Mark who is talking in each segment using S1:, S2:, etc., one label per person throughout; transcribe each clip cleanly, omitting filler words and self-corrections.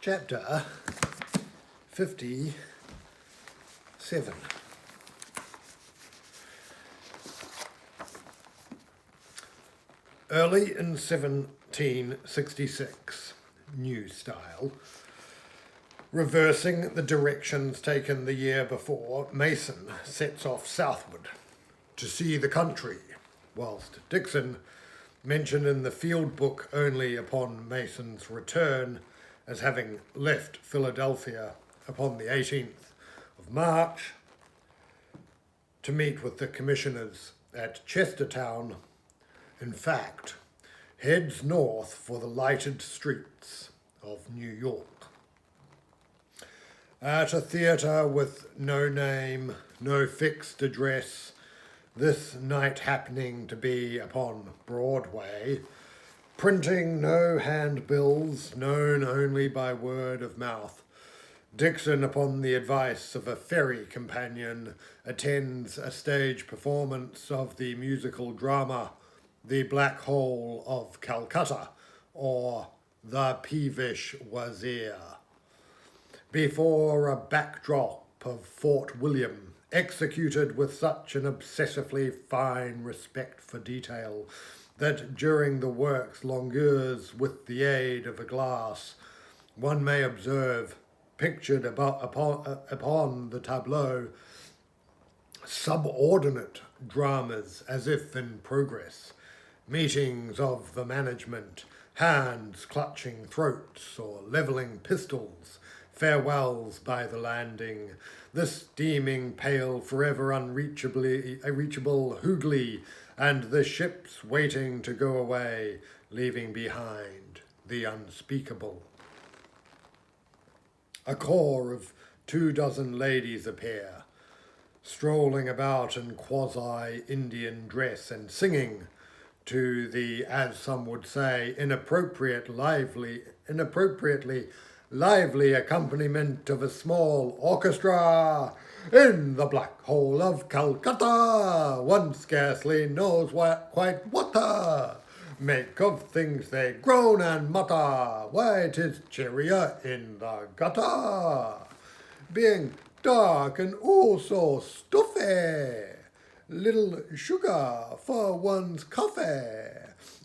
S1: Chapter 57. Early in 1766, new style, reversing the directions taken the year before, Mason sets off southward to see the country, whilst Dixon, mentioned in the field book only upon Mason's return as having left Philadelphia upon the 18th of March to meet with the commissioners at Chestertown, in fact, heads north for the lighted streets of New York. At a theatre with no name, no fixed address, this night happening to be upon Broadway, printing no handbills, known only by word of mouth, Dixon, upon the advice of a ferry companion, attends a stage performance of the musical drama The Black Hole of Calcutta, or The Peevish Wazir, before a backdrop of Fort William, executed with such an obsessively fine respect for detail that during the work's longueurs, with the aid of a glass, one may observe, pictured upon the tableau, subordinate dramas as if in progress, meetings of the management, hands clutching throats or levelling pistols, farewells by the landing, the steaming pale forever unreachable Hooghly, and the ships waiting to go away, leaving behind the unspeakable. A corps of 24 ladies appear, strolling about in quasi-Indian dress and singing to the, as some would say, inappropriately lively accompaniment of a small orchestra. In the Black Hole of Calcutta, one scarcely knows quite what to make of things they groan and mutter. Why, 'tis cheerier in the gutter, being dark and oh so stuffy. Little sugar for one's coffee,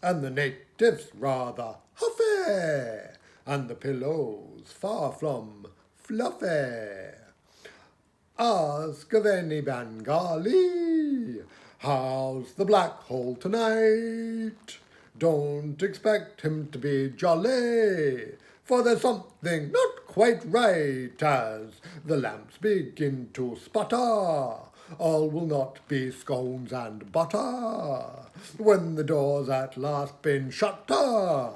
S1: and the natives rather huffy, and the pillows far from fluffy. Ask of any Bengali, how's the Black Hole tonight? Don't expect him to be jolly, for there's something not quite right as the lamps begin to sputter. All will not be scones and butter when the door's at last been shut. The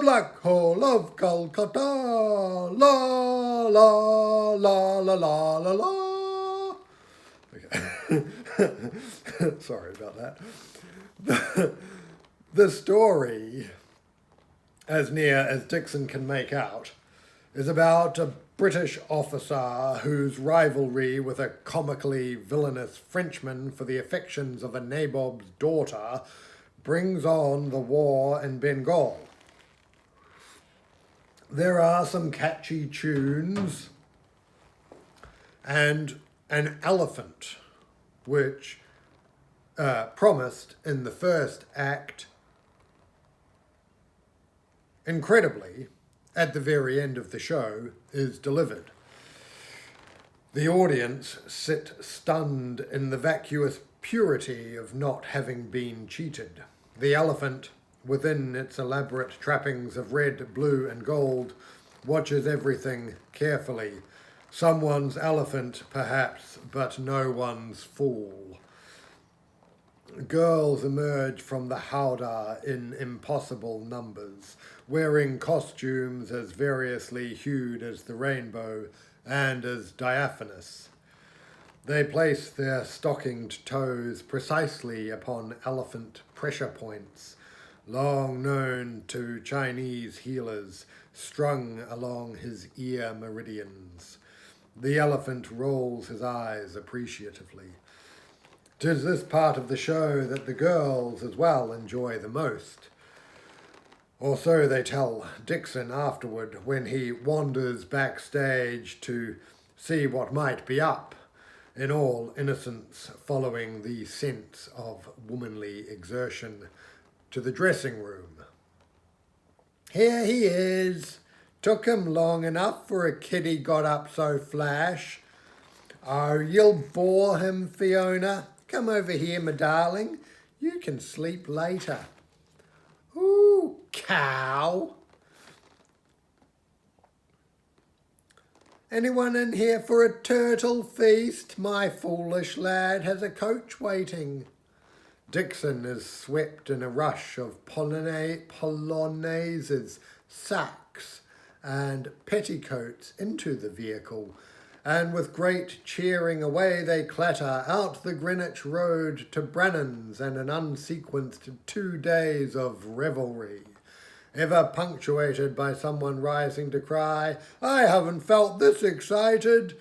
S1: Black Hole of Calcutta, la la la la la la la. Okay. Sorry about that. The story, as near as Dixon can make out, is about a British officer whose rivalry with a comically villainous Frenchman for the affections of a nabob's daughter brings on the war in Bengal. There are some catchy tunes and an elephant, which promised in the first act, incredibly, at the very end of the show, is delivered. The audience sit stunned in the vacuous purity of not having been cheated. The elephant, within its elaborate trappings of red, blue, and gold, watches everything carefully. Someone's elephant, perhaps, but no one's fool. Girls emerge from the howdah in impossible numbers, wearing costumes as variously hued as the rainbow and as diaphanous. They place their stockinged toes precisely upon elephant pressure points, long known to Chinese healers, strung along his ear meridians. The elephant rolls his eyes appreciatively. 'Tis this part of the show that the girls as well enjoy the most. Or so they tell Dixon afterward when he wanders backstage to see what might be up, in all innocence following the sense of womanly exertion to the dressing room. Here he is. Took him long enough for a kid he got up so flash. Oh, you'll bore him, Fiona. Come over here, my darling. You can sleep later. Ooh, cow. Anyone in here for a turtle feast? My foolish lad has a coach waiting. Dixon is swept in a rush of polonaises, sacks, and petticoats into the vehicle, and with great cheering away they clatter out the Greenwich Road to Brannan's and an unsequenced 2 days of revelry, ever punctuated by someone rising to cry, I haven't felt this excited,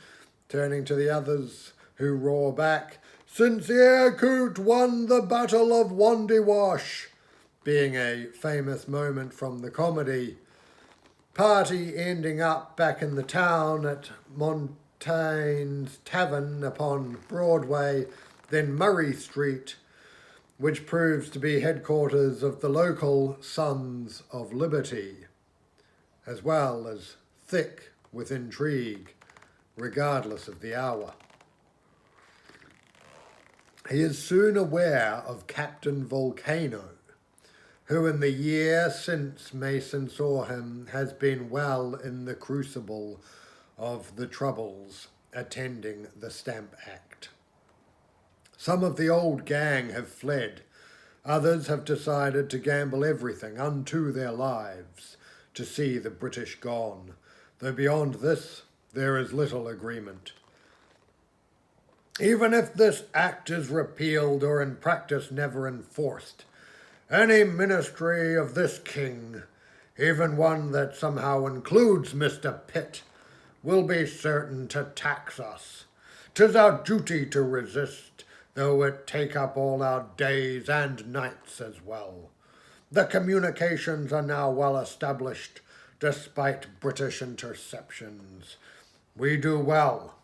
S1: turning to the others who roar back, since Eyrecourt won the Battle of Wandiwash, being a famous moment from the comedy. Party ending up back in the town at Montaigne's Tavern upon Broadway, then Murray Street, which proves to be headquarters of the local Sons of Liberty, as well as thick with intrigue, regardless of the hour. He is soon aware of Captain Volcano, who in the year since Mason saw him has been well in the crucible of the troubles attending the Stamp Act. Some of the old gang have fled. Others have decided to gamble everything unto their lives to see the British gone, though beyond this there is little agreement. Even if this act is repealed or in practice never enforced, any ministry of this king, even one that somehow includes Mr. Pitt, will be certain to tax us. 'Tis our duty to resist, though it take up all our days and nights as well. The communications are now well established, despite British interceptions. We do well.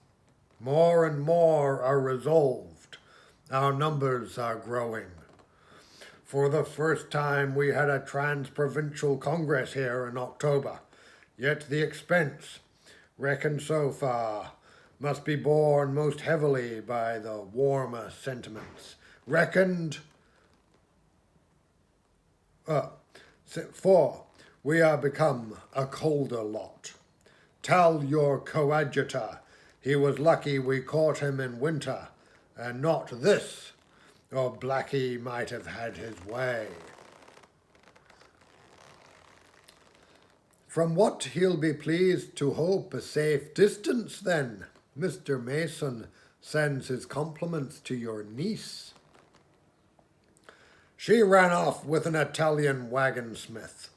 S1: More and more are resolved. Our numbers are growing. For the first time we had a trans-provincial congress here in October, yet the expense, reckoned so far, must be borne most heavily by the warmer sentiments. Reckoned, for we are become a colder lot. Tell your coadjutor he was lucky we caught him in winter, and not this, or Blackie might have had his way. From what he'll be pleased to hope a safe distance then, Mr. Mason sends his compliments to your niece. She ran off with an Italian wagonsmith,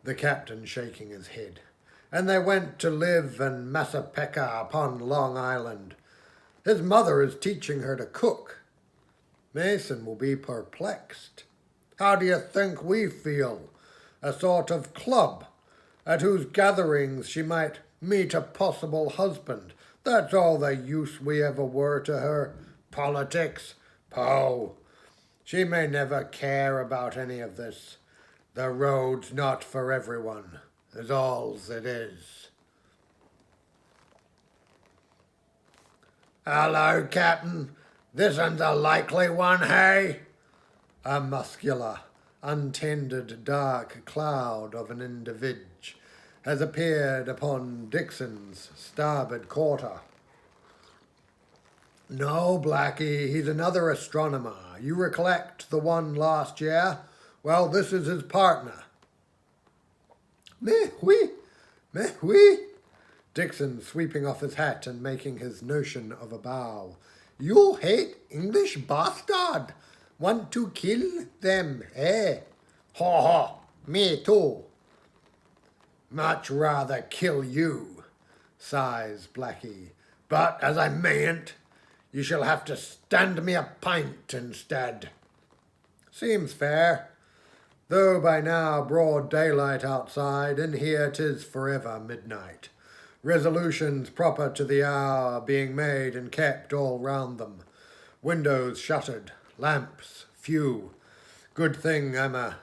S1: the captain shaking his head, and they went to live in Massapequa upon Long Island. His mother is teaching her to cook. Mason will be perplexed. How do you think we feel? A sort of club, at whose gatherings she might meet a possible husband. That's all the use we ever were to her. Politics? Poh! She may never care about any of this. The road's not for everyone, is all's it is. Hello, Captain. This one's a likely one, hey? A muscular, untended dark cloud of an individual has appeared upon Dixon's starboard quarter. No, Blackie, he's another astronomer. You recollect the one last year? Well, this is his partner. Mais oui. Dixon sweeping off his hat and making his notion of a bow. You hate English bastard. Want to kill them, eh? Ha ha, me too. Much rather kill you, sighs Blackie. But as I mayn't, you shall have to stand me a pint instead. Seems fair. though by now broad daylight outside, and here 'tis forever midnight. Resolutions proper to the hour being made and kept all round them. Windows shuttered, lamps few. Good thing I'm a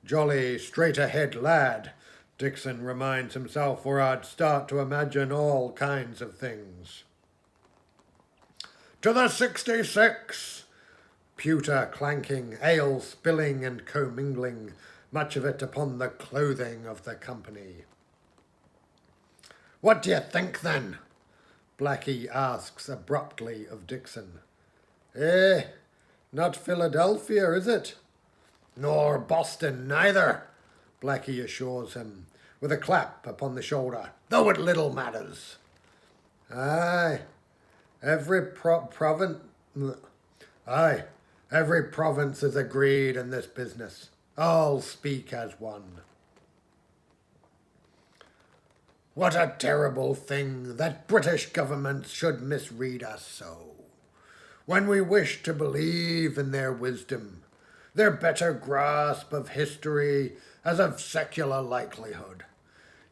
S1: jolly straight-ahead lad, Dixon reminds himself, or I'd start to imagine all kinds of things. To the 66! Pewter clanking, ale spilling and commingling, much of it upon the clothing of the company. What do you think, then? Blackie asks abruptly of Dixon. Not Philadelphia, is it? Nor Boston, neither, Blackie assures him, with a clap upon the shoulder, though it little matters. Aye, every province is agreed in this business. All speak as one. What a terrible thing that British governments should misread us so, when we wish to believe in their wisdom, their better grasp of history as of secular likelihood.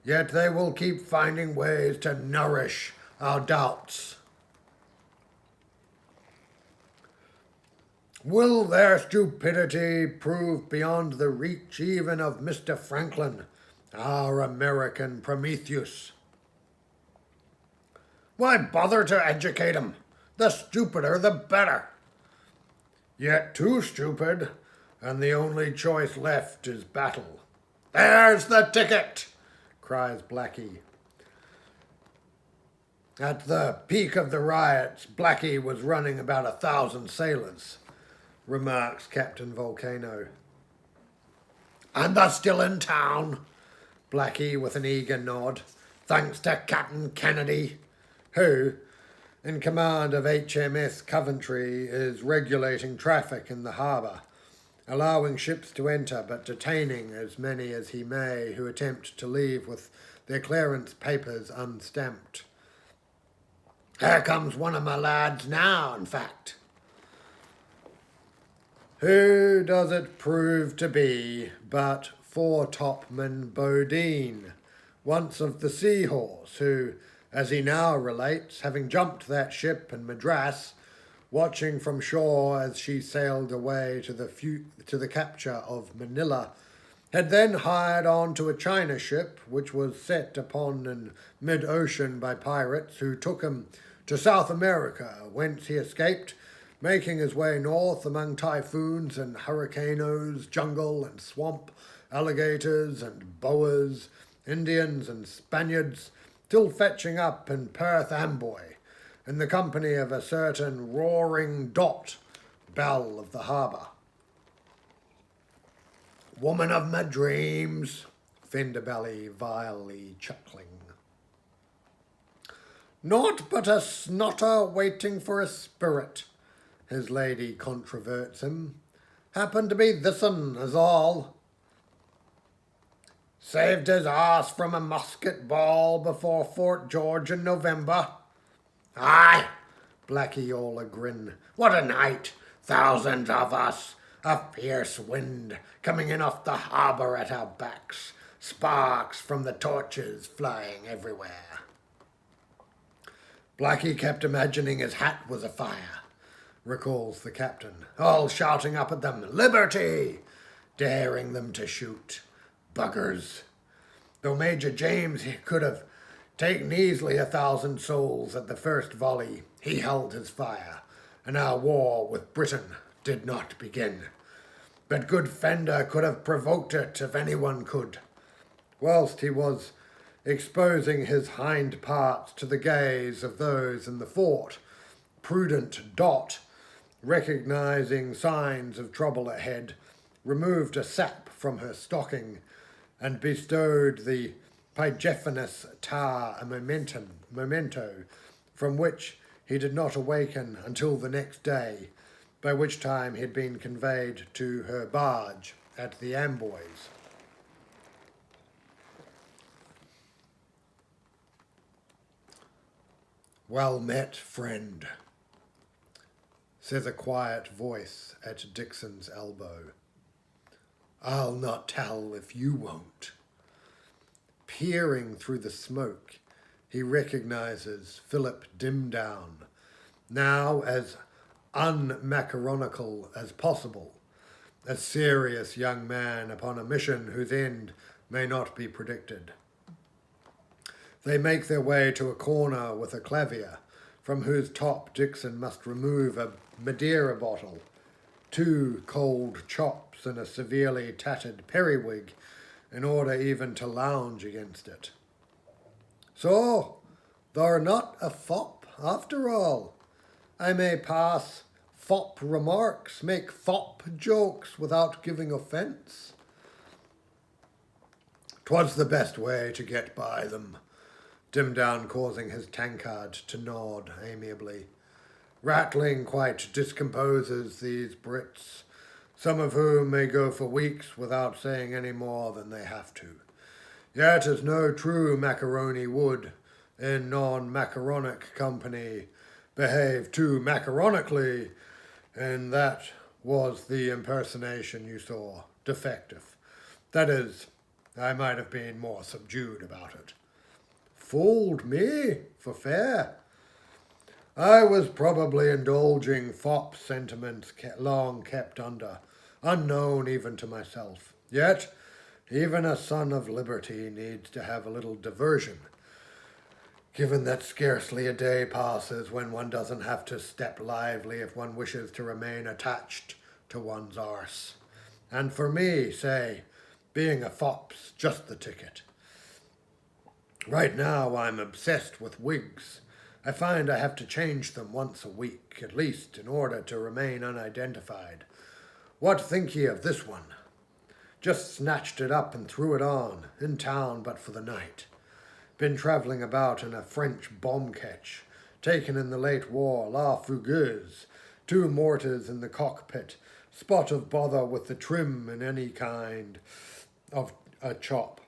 S1: Yet they will keep finding ways to nourish our doubts. Will their stupidity prove beyond the reach even of Mr. Franklin, our American Prometheus? Why bother to educate 'em? The stupider the better. Yet too stupid, and the only choice left is battle. There's the ticket, cries Blackie. At the peak of the riots, Blackie was running about 1,000 sailors, remarks Captain Volcano. And they're still in town, Blackie with an eager nod, thanks to Captain Kennedy, who, in command of HMS Coventry, is regulating traffic in the harbour, allowing ships to enter but detaining as many as he may who attempt to leave with their clearance papers unstamped. Here comes one of my lads now, in fact. Who does it prove to be but Foretopman Bodine, once of the Seahorse, who, as he now relates, having jumped that ship in Madras, watching from shore as she sailed away to the capture of Manila, had then hired on to a China ship which was set upon in mid-ocean by pirates who took him to South America, whence he escaped, making his way north among typhoons and hurricanes, jungle and swamp, alligators and boas, Indians and Spaniards, till fetching up in Perth Amboy, in the company of a certain roaring Dot, belle of the harbour. Woman of my dreams, Finderbelly vilely chuckling. Naught but a snotter waiting for a spirit, his lady controverts him. Happened to be this'n, as all. Saved his arse from a musket ball before Fort George in November. Aye, Blackie all a grin. What a night! Thousands of us. A fierce wind coming in off the harbour at our backs. Sparks from the torches flying everywhere. Blackie kept imagining his hat was afire, recalls the captain, all shouting up at them, Liberty! Daring them to shoot. Buggers. Though Major James could have taken easily 1,000 souls at the first volley, he held his fire, and our war with Britain did not begin. But good Fender could have provoked it if anyone could. Whilst he was exposing his hind parts to the gaze of those in the fort, prudent Dot, recognizing signs of trouble ahead, removed a sap from her stocking and bestowed the Pygephonus tar a memento, from which he did not awaken until the next day, by which time he had been conveyed to her barge at the Amboys. Well met, friend, says a quiet voice at Dixon's elbow. I'll not tell if you won't. Peering through the smoke, he recognizes Philip Dimdown, now as unmacaronical as possible, a serious young man upon a mission whose end may not be predicted. They make their way to a corner with a clavier, from whose top Dixon must remove a Madeira bottle, 2 cold chops and a severely tattered periwig, in order even to lounge against it. So, thou're not a fop after all. I may pass fop remarks, make fop jokes without giving offence. 'Twas the best way to get by them, Dimdown causing his tankard to nod amiably. Rattling quite discomposes these Brits, some of whom may go for weeks without saying any more than they have to. Yet as no true macaroni would, in non-macaronic company, behave too macaronically, and that was the impersonation you saw, defective. That is, I might have been more subdued about it. Fooled me, for fair. I was probably indulging fop sentiments long kept under, unknown even to myself. Yet, even a son of liberty needs to have a little diversion, given that scarcely a day passes when one doesn't have to step lively if one wishes to remain attached to one's arse. And for me, say, being a fop's just the ticket. Right now I'm obsessed with wigs. I find I have to change them once a week, at least, in order to remain unidentified. What think ye of this one? Just snatched it up and threw it on, in town but for the night. Been travelling about in a French bomb ketch, taken in the late war, La Fugueuse, 2 mortars in the cockpit, spot of bother with the trim in any kind of a chop.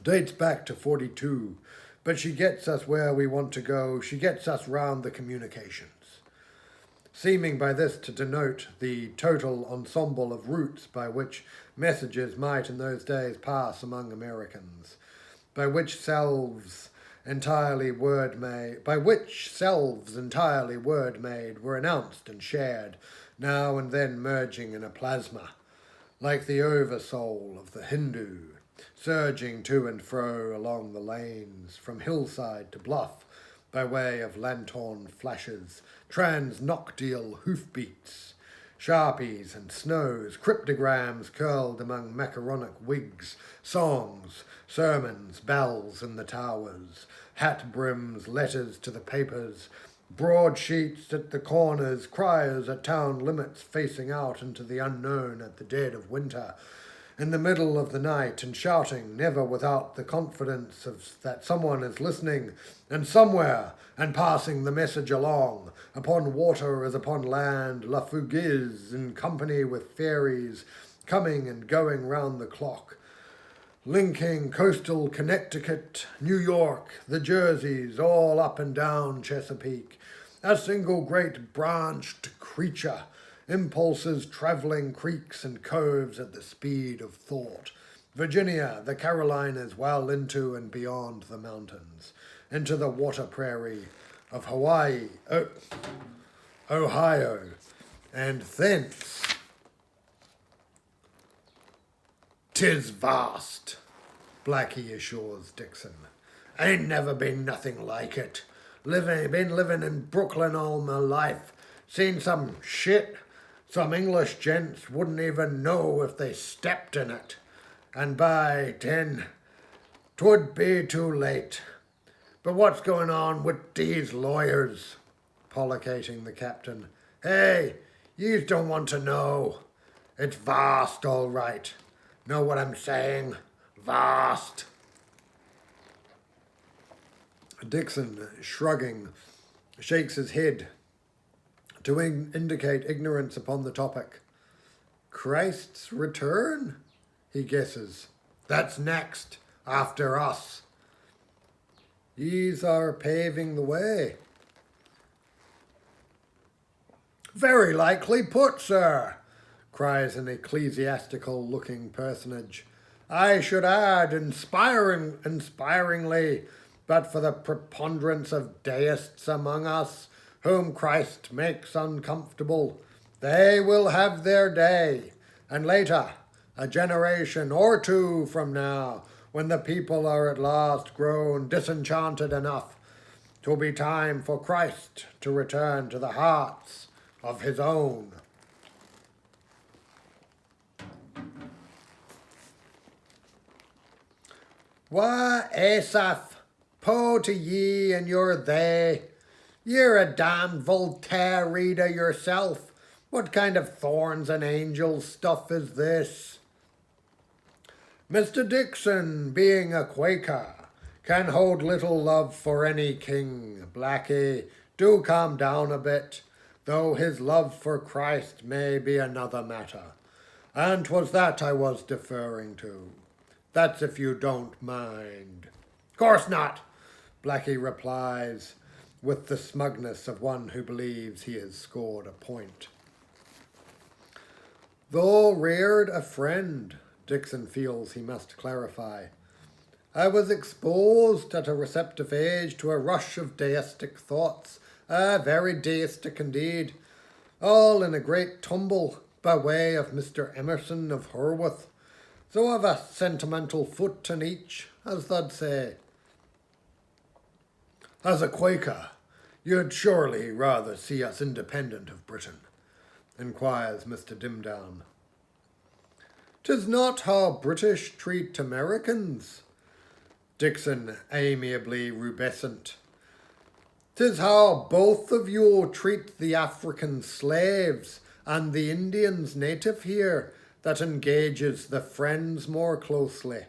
S1: Dates back to 42, but she gets us where we want to go, she gets us round the communications. Seeming by this to denote the total ensemble of routes by which messages might in those days pass among Americans, by which selves entirely word made were announced and shared, now and then merging in a plasma, like the oversoul of the Hindu, surging to and fro along the lanes, from hillside to bluff, by way of lanthorn flashes, trans-noctial hoofbeats, sharpies and snows, cryptograms curled among macaronic wigs, songs, sermons, bells in the towers, hat brims, letters to the papers, broadsheets at the corners, criers at town limits facing out into the unknown at the dead of winter, in the middle of the night, and shouting, never without the confidence that someone is listening, and somewhere, and passing the message along, upon water as upon land, La Fugueuse, in company with fairies, coming and going round the clock, linking coastal Connecticut, New York, the Jerseys, all up and down Chesapeake, a single great branched creature, impulses travelling creeks and coves at the speed of thought. Virginia, the Carolinas, well into and beyond the mountains, into the water prairie of Hawaii, Ohio, and thence. 'Tis vast, Blackie assures Dixon. Ain't never been nothing like it. Been living in Brooklyn all my life. Seen some shit some English gents wouldn't even know if they stepped in it. And by 10, 'twould be too late. But what's going on with these lawyers? Pollicating the captain. Hey, yous don't want to know. It's vast, all right. Know what I'm saying? Vast. Dixon, shrugging, shakes his head to indicate ignorance upon the topic. Christ's return? He guesses. That's next, after us. Yous are paving the way. Very likely put, sir. cries an ecclesiastical-looking personage. I should add inspiringly, but for the preponderance of deists among us, whom Christ makes uncomfortable. They will have their day, and later, a generation or two from now, when the people are at last grown disenchanted enough, 'twill be time for Christ to return to the hearts of his own. Why, Asaph, po to ye and your they. You're a damned Voltaire reader yourself. What kind of thorns and angels stuff is this? Mr. Dixon, being a Quaker, can hold little love for any king. Blackie, do calm down a bit, though his love for Christ may be another matter. And 'twas that I was deferring to. That's if you don't mind. Course not, Blackie replies, with the smugness of one who believes he has scored a point. Though reared a friend, Dixon feels he must clarify, I was exposed at a receptive age to a rush of deistic thoughts, very deistic indeed, all in a great tumble by way of Mr. Emerson of Hereford, so I've a sentimental foot in each, as they'd say. As a Quaker, you'd surely rather see us independent of Britain, inquires Mr. Dimdown. 'Tis not how British treat Americans, Dixon amiably rubescent. 'Tis how both of you treat the African slaves and the Indians native here that engages the friends more closely.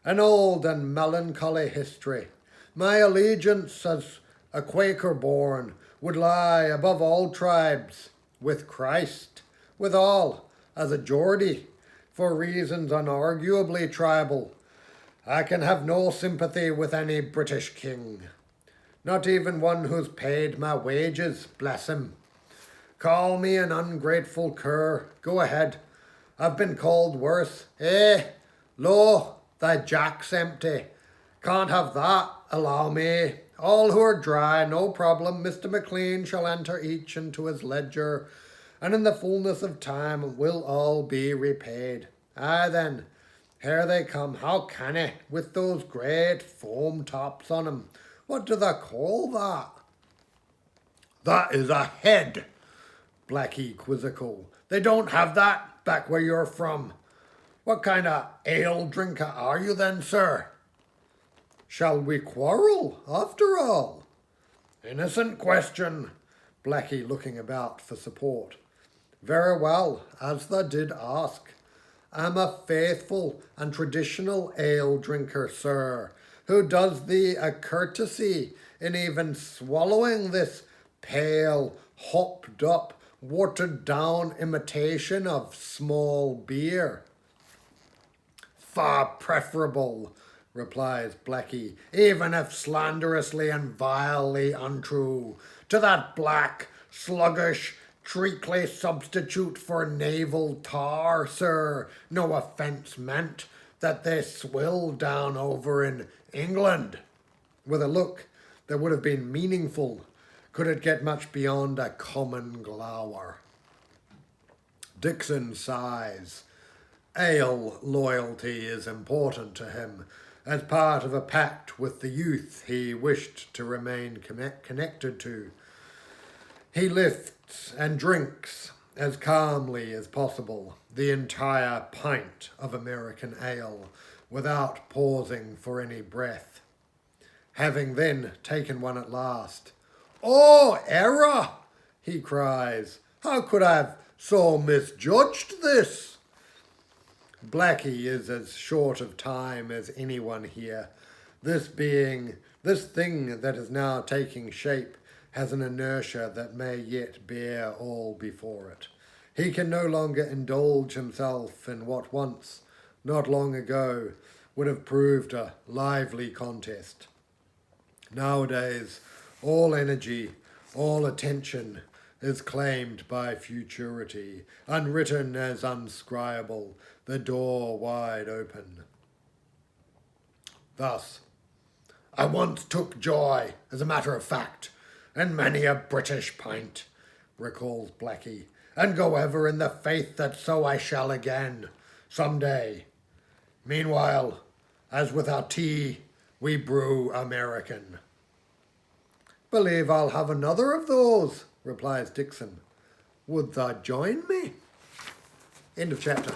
S1: An old and melancholy history. My allegiance as a Quaker born would lie above all tribes, with Christ, with all, as a Geordie, for reasons unarguably tribal. I can have no sympathy with any British king, not even one who's paid my wages, bless him. Call me an ungrateful cur, go ahead. I've been called worse. Lo, thy jack's empty. Can't have that, allow me. All who are dry, no problem. Mr. McLean shall enter each into his ledger, and in the fullness of time will all be repaid. Aye then, here they come. How canny, with those great foam tops on 'em. What do they call that? That is a head, Blackie quizzical. They don't have that back where you're from. What kind of ale drinker are you then, sir? Shall we quarrel, after all? Innocent question, Blackie looking about for support. Very well, as thou did ask. I'm a faithful and traditional ale drinker, sir, who does thee a courtesy in even swallowing this pale, hopped up, watered down imitation of small beer. Far preferable, replies Blackie, even if slanderously and vilely untrue, to that black, sluggish, treacly substitute for naval tar, sir, no offence meant, that they swill down over in England, with a look that would have been meaningful could it get much beyond a common glower. Dixon sighs. Ale loyalty is important to him, as part of a pact with the youth he wished to remain connected to. He lifts and drinks as calmly as possible the entire pint of American ale without pausing for any breath. Having then taken one at last, "Oh, error!" he cries. "How could I have so misjudged this?" Blackie is as short of time as anyone here. This thing that is now taking shape has an inertia that may yet bear all before it. He can no longer indulge himself in what once, not long ago, would have proved a lively contest. Nowadays, all energy, all attention is claimed by futurity, unwritten as unscribable, the door wide open. Thus, I once took joy, as a matter of fact, in many a British pint, recalls Blackie, and go ever in the faith that so I shall again, some day. Meanwhile, as with our tea, we brew American. Believe I'll have another of those, replies Dixon. Would thou join me? End of chapter.